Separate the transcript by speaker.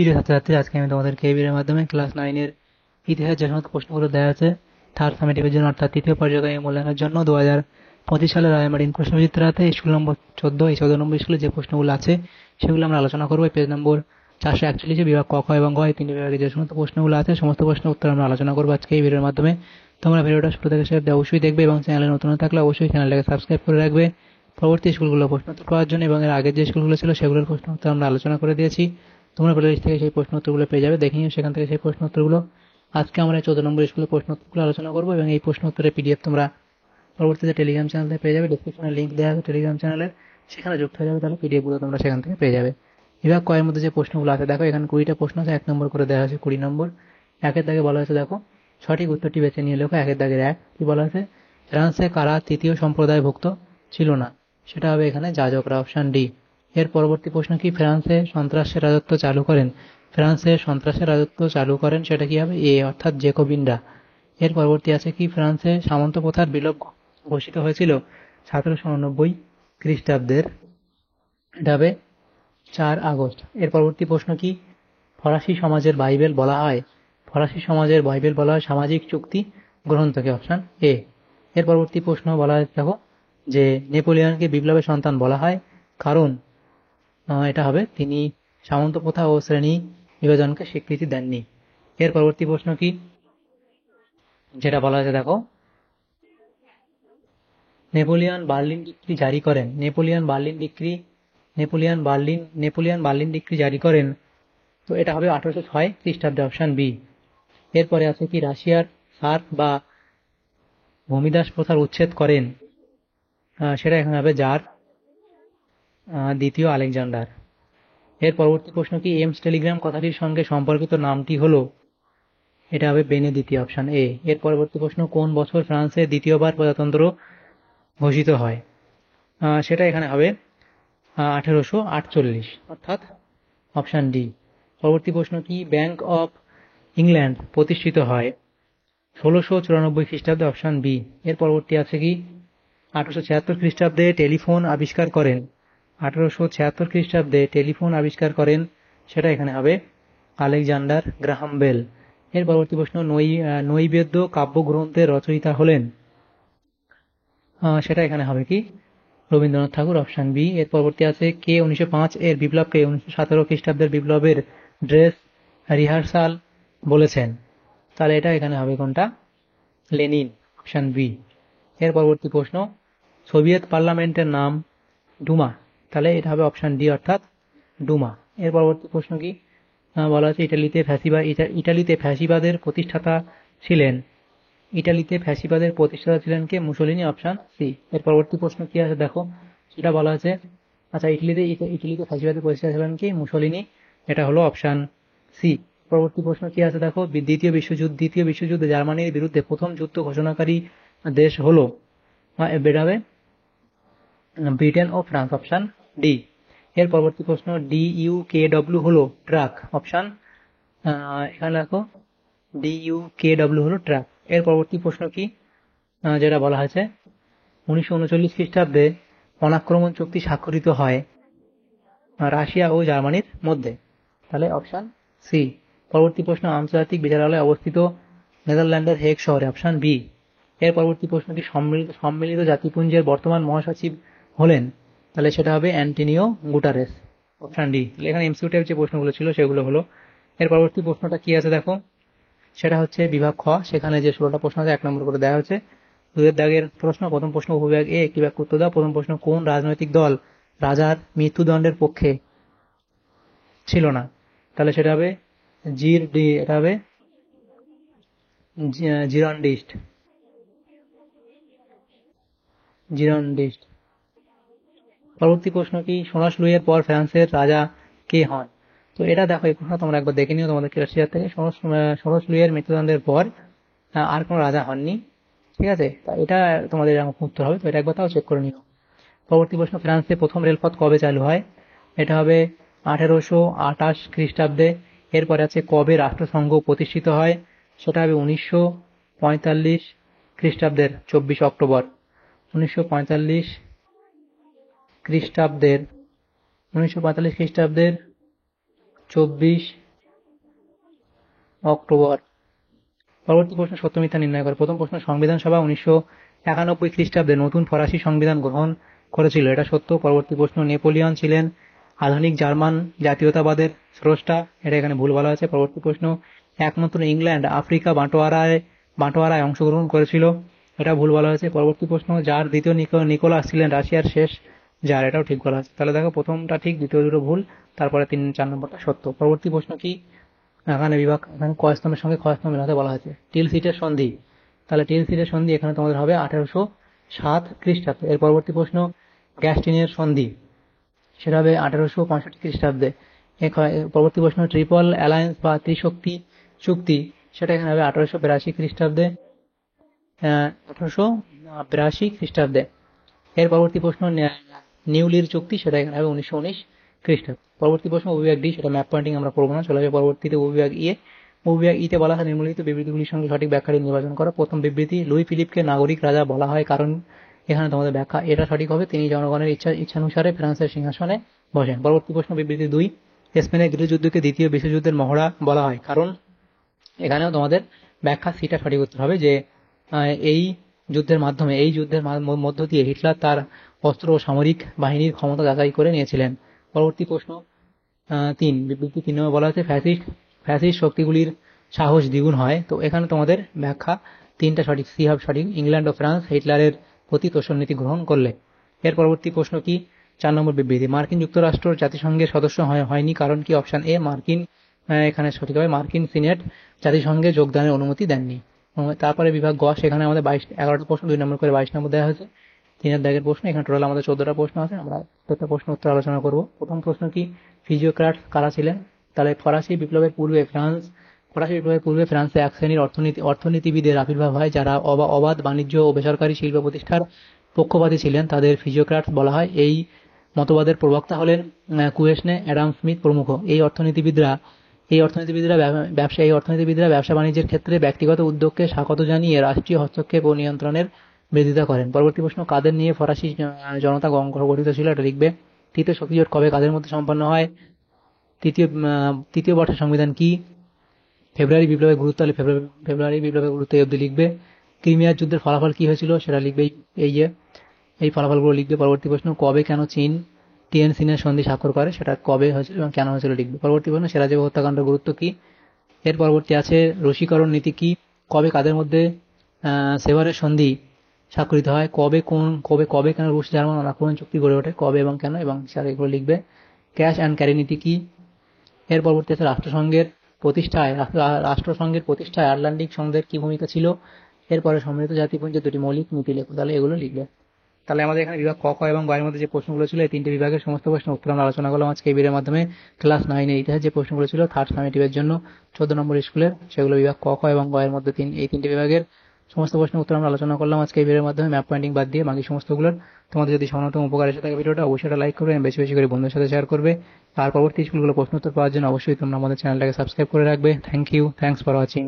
Speaker 1: প্রিয় ছাত্রছাত্রী, আজকে আমি তোমাদেরকে এই ভিডিওর মাধ্যমে ক্লাস 9 এর ইতিহাস যে সমস্ত প্রশ্নগুলো দেওয়া আছে থার্ড সামেটিভের জন্য অর্থাৎ তৃতীয় পর্যায়ে মূল্যায়নের জন্য 2025 সালের রায়মার্টিন প্রশ্নবিচিত্রাতে স্কুল নম্বর 14 এই 14 নম্বর স্কুলে যে প্রশ্নগুলো আছে সেগুলো আমরা আলোচনা করবো। পেজ নম্বর 441 বিভাগ ক, খ এবং গ এই তিনটি বিভাগে যে সমস্ত প্রশ্নগুলো আছে সমস্ত প্রশ্নের উত্তর আমরা আলোচনা করবো আজকে এই ভিডিওর মাধ্যমে। তোমরা ভিডিওটা শুরু থেকে শেষ অবধি অবশ্যই দেখবে এবং চ্যানেলে নতুন থাকলে অবশ্যই চ্যানেলটাকে সাবস্ক্রাইব করে রাখবে পরবর্তী স্কুলগুলো প্রশ্ন উত্তর পাওয়ার জন্য। এবং এর আগের যে স্কুলগুলো ছিল সেগুলোর প্রশ্ন উত্তর আমরা আলোচনা করে দিয়েছি, তোমরা প্লেলিস্ট থেকে সেই প্রশ্ন উত্তরগুলো পেয়ে যাবে, দেখে নিও সেখান থেকে সেই প্রশ্ন উত্তরগুলো। আজকে আমরা 14 নম্বর স্কুলের প্রশ্ন উত্তরগুলো আলোচনা করবো এবং এই প্রশ্ন উত্তরের পিডিএফ তোমরা পরবর্তীতে টেলিগ্রাম চ্যানেল থেকে পেয়ে যাবে। ডিসক্রিপশনে লিঙ্ক দেওয়া আছে টেলিগ্রাম চ্যানেলের, সেখানে যুক্ত হয়ে যাবে, তাহলে পিডিএফ গুলো তোমরা সেখান থেকে পেয়ে যাবে। বিভাগ কয়ের মধ্যে যে প্রশ্নগুলো আছে দেখো, এখানে 20টা প্রশ্ন আছে, 1 নম্বর করে দেওয়া আছে 20 নম্বর। একের দাগে বলা হয়েছে দেখো সঠিক উত্তরটি বেছে নিয়ে লেখো। একের দাগের 1 কি বলা আছে, ফ্রান্সে কারা তৃতীয় সম্প্রদায়ভুক্ত ছিল না? সেটা হবে এখানে যাজকরা, অপশন ডি। এর পরবর্তী প্রশ্ন কি, ফ্রান্সে সন্ত্রাসের রাজত্ব চালু করেন? ফ্রান্সে সন্ত্রাসের রাজত্ব চালু করেন, সেটা কি হবে এ অর্থাৎ জেকোবিনরা। এর পরবর্তী আছে কি, ফ্রান্সে সামন্ত প্রথার বিলোপ ঘোষিত হয়েছিল 1789 খ্রিস্টাব্দের, এটা হবে 4 আগস্ট। এর পরবর্তী প্রশ্ন কি, ফরাসি সমাজের বাইবেল বলা হয়? ফরাসি সমাজের বাইবেল বলা হয় সামাজিক চুক্তি গ্রন্থকে, অপশন এ। এর পরবর্তী প্রশ্ন বলা হয় দেখো যে নেপোলিয়নকে বিপ্লবের সন্তান বলা হয় কারণ এটা হবে তিনি সামন্ত প্রথা ও শ্রেণী বিভাজনকে স্বীকৃতি দেননি। এর পরবর্তী প্রশ্ন কি, যেটা বলা হয়েছে দেখো নেপোলিয়ন বার্লিন ডিক্রি জারি করেন। নেপোলিয়ন বার্লিন ডিক্রি জারি করেন, তো এটা হবে 1806 খ্রিস্টাব্দে, অপশন বি। এরপরে আছে কি, রাশিয়ার সার্ক বা ভূমিদাস প্রথার উচ্ছেদ করেন, সেটা এখানে হবে জার দ্বিতীয় আলেকজান্ডার। এর পরবর্তী প্রশ্ন কি, এমস টেলিগ্রাম কথাটির সঙ্গে সম্পর্কিত নামটি হলো, এটা হবে বেনে দ্বিতীয়, অপশন এ। এর পরবর্তী প্রশ্ন, কোন বছর ফ্রান্সে দ্বিতীয়বার প্রজাতন্ত্র ঘোষিত হয়? সেটা এখানে হবে 1848 অর্থাৎ অপশন ডি। পরবর্তী প্রশ্ন কি, ব্যাংক অফ ইংল্যান্ড প্রতিষ্ঠিত হয় 1694 খ্রিস্টাব্দে, অপশন বি। এর পরবর্তী আছে কি, 1876 খ্রিস্টাব্দে টেলিফোন আবিষ্কার করেন। 1876 খ্রিস্টাব্দে টেলিফোন আবিষ্কার করেন, সেটা এখানে হবে আলেকজান্ডার গ্রাহাম বেল। এর পরবর্তী প্রশ্ন, নৈবেদ্য কাব্যগ্রন্থের রচয়িতা হলেন, সেটা এখানে হবে কি রবীন্দ্রনাথ ঠাকুর, অপশন বি। এর পরবর্তী আছে কে 1905 এর বিপ্লবকে 1917 খ্রিস্টাব্দের বিপ্লবের ড্রেস রিহার্সাল বলেছেন? তাহলে এটা এখানে হবে কোনটা, লেনিন, অপশন বি। এর পরবর্তী প্রশ্ন, সোভিয়েত পার্লামেন্টের নাম ডুমা, তাহলে এটা হবে অপশন ডি অর্থাৎ ডুমা। এর পরবর্তী প্রশ্ন কি, বলা হচ্ছে ইটালিতে ফ্যাসিবাদের প্রতিষ্ঠাতা ছিলেন। ইটালিতে ফ্যাসিবাদের প্রতিষ্ঠাতা ছিলেন কে? Mussolini, option C. এর পরবর্তী প্রশ্ন কি আছে দেখো, সেটা বলা আছে, আচ্ছা ইটালিতে ফ্যাসিবাদের প্রতিষ্ঠাতা ছিলেন কি? মুসোলিনি, এটা হলো অপশন সি। পরবর্তী প্রশ্ন কি আছে দেখো, দ্বিতীয় বিশ্বযুদ্ধে জার্মানির বিরুদ্ধে প্রথম যুদ্ধ ঘোষণাকারী দেশ হলো, এটা হবে ব্রিটেন ও ফ্রান্স, অপশন ডি। এর পরবর্তী প্রশ্ন, DUKW হলো ট্রাক, অপশন এখানে দেখো DUKW হলো ট্রাক। এর পরবর্তী প্রশ্ন কি, যেটা বলা হয়েছে 1939 খ্রিস্টাব্দে অনাক্রমণ চুক্তি স্বাক্ষরিত হয় রাশিয়া ও জার্মানির মধ্যে, তাহলে অপশন সি। পরবর্তী প্রশ্ন, আন্তর্জাতিক বিচারালয় অবস্থিত নেদারল্যান্ডের হেগ শহরে, অপশন বি। এর পরবর্তী প্রশ্ন কি, সম্মিলিত জাতিপুঞ্জের বর্তমান মহাসচিব হলেন? তাহলে সেটা হবে অ্যান্টোনিও গুটারেস, অপশন ডি। এখানে এমসিকিউ টাইপ যে প্রশ্নগুলো ছিল সেগুলো হলো। এর পরবর্তী প্রশ্নটা কি আছে দেখো, সেটা হচ্ছে বিভাগ খ, সেখানে যে 16টা প্রশ্ন আছে 1 নম্বর করে দেওয়া হচ্ছে। 2 এর দাগের প্রশ্ন, প্রথম প্রশ্ন উপবিভাগ এ, একটি বাক্য উত্তর দাও। প্রথম প্রশ্ন, কোন রাজনৈতিক দল রাজার মৃত্যুদণ্ডের পক্ষে ছিল না? তাহলে সেটা হবে এটা হবে জিরন্ডিস্ট। পরবর্তী প্রশ্ন কি, সোনাস লুইয়ের পর ফ্রান্সের রাজা কে হন? তো এটা দেখো, এই প্রশ্ন তোমরা একবার দেখে নিও তোমাদের ক্লাসিয়ার থেকে। সোনাস লুইয়ের মৃত্যুদণ্ডের পর আর কোনো রাজা হননি, ঠিক আছে? তা এটা তোমাদের উত্তর হবে, তো এটা একবার তাও চেক করে নিও। পরবর্তী প্রশ্ন, ফ্রান্সে প্রথম রেলপথ কবে চালু হয়? এটা হবে 1828 খ্রিস্টাব্দে। এরপরে আছে কবে রাষ্ট্রসংঘ প্রতিষ্ঠিত হয়? সেটা হবে 1945 খ্রিস্টাব্দের 24 অক্টোবর। 1945 খ্রিস্টাব্দের 24 অক্টোবর। পরবর্তী প্রশ্ন, সত্য মিথ্যা নির্ণয় করে। প্রথম প্রশ্ন, সংবিধান সভা 1991 খ্রিস্টাব্দে নতুন ফরাসি সংবিধান গ্রহণ করেছিল, এটা সত্য। পরবর্তী প্রশ্ন, নেপোলিয়ন ছিলেন আধুনিক জার্মান জাতীয়তাবাদের স্রষ্টা, এটা এখানে ভুল বলা আছে। পরবর্তী প্রশ্ন, একমাত্র ইংল্যান্ড আফ্রিকা বাঁটোয়ারায় অংশগ্রহণ করেছিল, এটা ভুল বলা হয়েছে। পরবর্তী প্রশ্ন, যার দ্বিতীয় নিকোলাস ছিলেন রাশিয়ার শেষ জার, এটাও ঠিক বলা আছে। তাহলে দেখো প্রথমটা ঠিক, দ্বিতীয় দুটো ভুল, তারপরে 3-4 নম্বরটা সত্য। পরবর্তী প্রশ্ন কি, এখানে বিভাগ, এখানে ক স্তম্ভের সঙ্গে খ স্তম্ভ মেলাতে বলা হয়েছে। টিলসিটের সন্ধি, তাহলে টিলসিটের সন্ধি এখানে তোমাদের হবে 1807 খ্রিস্টাব্দে। এর পরবর্তী প্রশ্ন, গ্যাস্টিনের সন্ধি, সেটা হবে 1865 খ্রিস্টাব্দে। পরবর্তী প্রশ্ন, ট্রিপল অ্যালায়েন্স বা ত্রিশক্তি চুক্তি, সেটা এখানে হবে 1882 খ্রিস্টাব্দে। 1882 খ্রিস্টাব্দে। এর পরবর্তী প্রশ্ন, নিউলির চুক্তি, সেটা এখানে হবে 1919 খ্রিস্টাব্দে। পরবর্তী প্রশ্ন, উপবিভাগ ডি, সেটা ম্যাপ পয়েন্টিং আমরা করবো না, চলে যাবে পরবর্তীতে উপবিভাগ ই। উপবিভাগ ইতে বলা হয়, নিম্নলিখিত বিবৃতিগুলির সঙ্গে সঠিক ব্যাখ্যাটি নির্বাচন করা। প্রথম বিবৃতি, লুই ফিলিপকে নাগরিক রাজা বলা হয় কারণ, এখানে তোমাদের ব্যাখ্যা, এটা সঠিক হবে, তিনি জনগণের ইচ্ছানুসারে ফ্রান্সের সিংহাসনে বসেন। পরবর্তী প্রশ্ন, বিবৃতি 2, স্পেনের গৃহযুদ্ধকে দ্বিতীয় বিশ্বযুদ্ধের মহড়া বলা হয় কারণ, এখানেও তোমাদের ব্যাখ্যা সিটা সঠিক উত্তর হবে, যে এই যুদ্ধের মধ্য দিয়ে হিটলার তার অস্ত্র ও সামরিক বাহিনীর ক্ষমতা যাচাই করে নিয়েছিলেন। পরবর্তী প্রশ্ন 3, বিবৃতি 3 বলা হচ্ছে ফ্যাসিস্ট শক্তিগুলির সাহস দ্বিগুণ হয়, তো এখানে তোমাদের ব্যাখ্যা 3টা সঠিক, সি হবে সঠিক, ইংল্যান্ড ও ফ্রান্স হিটলারের প্রতি তোষণ নীতি গ্রহণ করলে। এর পরবর্তী প্রশ্ন কি, 4 নম্বর বিবৃতি, মার্কিন যুক্তরাষ্ট্র জাতিসংঘের সদস্য হয়নি কারণ কি? অপশন এ, এখানে সঠিক হবে, মার্কিন সিনেট জাতিসংঘে যোগদানের অনুমতি দেননি। তারপরে বিভাগ গ, সেখানে আমাদের 11টা প্রশ্ন, 2 নম্বর করে 22 নম্বর দেওয়া হয়েছে, 3 দাগের প্রশ্ন। এখানে টোটাল আমাদের 14টা প্রশ্ন আছে, আমরা 14টা প্রশ্ন উত্তর আলোচনা করব। প্রথম প্রশ্ন কি, ফিজিওক্রাটস কারা ছিলেন? তাহলে ফরাসি বিপ্লবের পূর্বে ফ্রান্সে এক শ্রেণীর অর্থনীতিবিদের আবির্ভাব হয় যারা অবাধ বাণিজ্য ও বেসরকারি শিল্প প্রতিষ্ঠার পক্ষপাতী ছিলেন, তাদের ফিজিওক্রাটস বলা হয়। এই মতবাদের প্রবক্তা হলেন কুয়েসনে, অ্যাডাম স্মিথ প্রমুখ। এই অর্থনীতিবিদরা ব্যবসা বাণিজ্যের ক্ষেত্রে ব্যক্তিগত উদ্যোগকে স্বাগত জানিয়ে রাষ্ট্রীয় হস্তক্ষেপ ও নিয়ন্ত্রণের বিরোধিতা করেন। পরবর্তী প্রশ্ন, কাদের নিয়ে ফরাসি জনতা গঠিত ছিল? এটা লিখবে। তৃতীয় শক্তিজোট কবে কাদের মধ্যে সম্পন্ন হয়? তৃতীয় বর্ষের সংবিধান কি? ফেব্রুয়ারি বিপ্লবের গুরুত্ব, হলে ফেব্রুয়ারি বিপ্লবের গুরুত্ব এই অবধি লিখবে। ক্রিমিয়ার যুদ্ধের ফলাফল কি হয়েছিল? সেটা লিখবে, এই ফলাফলগুলো লিখবে। পরবর্তী প্রশ্ন, কবে কেন চীন টিএনসিনের সন্ধি স্বাক্ষর করে? সেটা কবে হয়েছিল এবং কেন হয়েছিল লিখবে। পরবর্তী প্রশ্ন, সেরাজেভ হত্যাকাণ্ডের গুরুত্ব কি? এর পরবর্তী আছে রসিকরণ নীতি কি? কবে কাদের মধ্যে সেভারের সন্ধি স্বাক্ষরিত হয়? কবে কেন রুশ জার্মান আক্রমণ চুক্তি গড়ে ওঠে? কবে এবং কেন, এবং স্যার এগুলো লিখবে। ক্যাশ অ্যান্ড ক্যারি নীতি কি? এর পরবর্তী আছে রাষ্ট্রসংঘের প্রতিষ্ঠায় আটলান্টিক সংঘের কি ভূমিকা ছিল? এরপরে সম্মিলিত জাতিপুঞ্জের 2টি মৌলিক নীতি লেখো, তাহলে এগুলো লিখবে। তাহলে আমাদের এখানে বিভাগ ক, খ এবং গ এর মধ্যে যে প্রশ্নগুলো ছিল, এই 3টে বিভাগের সমস্ত প্রশ্নের উত্তর আমরা আলোচনা করলাম আজকে এই ভিডিওর মাধ্যমে। ক্লাস 9 এর ইতিহাস যে প্রশ্নগুলো ছিল থার্ড সামেটিভের জন্য 14 নম্বর স্কুলের, সেগুলো বিভাগ ক, খ এবং গ এর মধ্যে এই 3টে বিভাগের সমস্ত প্রশ্নের উত্তর আমরা আলোচনা করলাম আজকে এই ভিডিওর মাধ্যমে, ম্যাপ পয়েন্টিং বাদ দিয়ে বাকি সমস্তগুলোর। তোমাদের যদি সামান্যতম উপকার এসে থাকে ভিডিওটা, অবশ্যই এটা লাইক করবে এবং বেশি বেশি করে বন্ধুদের সাথে শেয়ার করবে। আর পরবর্তী স্কুলগুলো প্রশ্ন উত্তর পাওয়ার জন্য অবশ্যই তোমরা আমাদের চ্যানেলটাকে সাবস্ক্রাইব করে রাখবে। Thanks for watching.